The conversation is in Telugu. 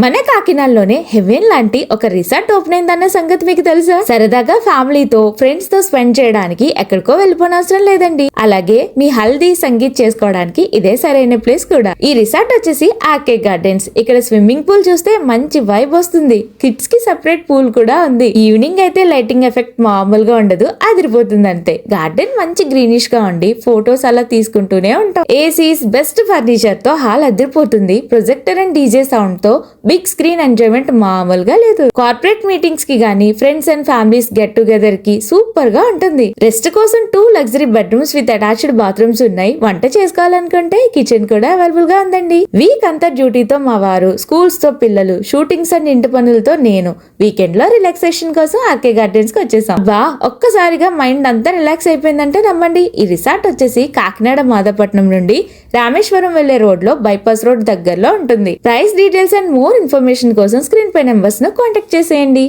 మన కాకినాడలోనే హెవెన్ లాంటి ఒక రిసార్ట్ ఓపెన్ అయిందన్న సంగతి మీకు తెలుసా? సరదాగా ఫ్యామిలీతో ఫ్రెండ్స్ తో స్పెండ్ చేయడానికి ఎక్కడికో వెళ్ళిపోనవసరం లేదండి. అలాగే మీ హల్దీ సంగీత్ చేసుకోవడానికి ఇదే సరైన ప్లేస్ కూడా. ఈ రిసార్ట్ వచ్చేసి ఆర్కే గార్డెన్స్. ఇక్కడ స్విమ్మింగ్ పూల్ చూస్తే మంచి వైబ్ వస్తుంది. కిడ్స్ కి సెపరేట్ పూల్ కూడా ఉంది. ఈవినింగ్ అయితే లైటింగ్ ఎఫెక్ట్ మామూలుగా ఉండదు, అదిరిపోతుంది అంతే. గార్డెన్ మంచి గ్రీనిష్ గా ఉండి ఫొటోస్ అలా తీసుకుంటూనే ఉంటాం. ఏసీస్, బెస్ట్ ఫర్నిచర్ తో హాల్ అదిరిపోతుంది. ప్రొజెక్టర్ అండ్ డీజే సౌండ్ తో బిగ్ స్క్రీన్ ఎంజాయ్మెంట్ మామూలుగా లేదు. కార్పొరేట్ మీటింగ్స్ కి గానీ, friends and families get together కి సూపర్ గా ఉంటుంది. రెస్ట్ కోసం 2 luxury bedrooms with attached bathrooms ఉన్నాయి. వంట చేసుకోవాలనుకుంటే కిచెన్ కూడా అవైలబుల్ గా ఉందండి. వీక్ అంతా డ్యూటీతో మా వారు, స్కూల్స్ తో పిల్లలు, షూటింగ్స్ అండ్ ఇంటి పనులతో నేను వీకెండ్ లో రిలాక్సేషన్ కోసం ఆర్కే గార్డెన్స్ కి వచ్చేసాం. ఒక్కసారిగా మైండ్ అంతా రిలాక్స్ అయిపోయిందంటే నమ్మండి. ఈ రిసార్ట్ వచ్చేసి కాకినాడ మాదాపట్నం నుండి రామేశ్వరం వెళ్లే రోడ్ లో బైపాస్ రోడ్ దగ్గరలో ఉంటుంది. Price details and more information కోసం స్క్రీన్ పై నెంబర్స్ ను కాంటాక్ట్ చేసేయండి.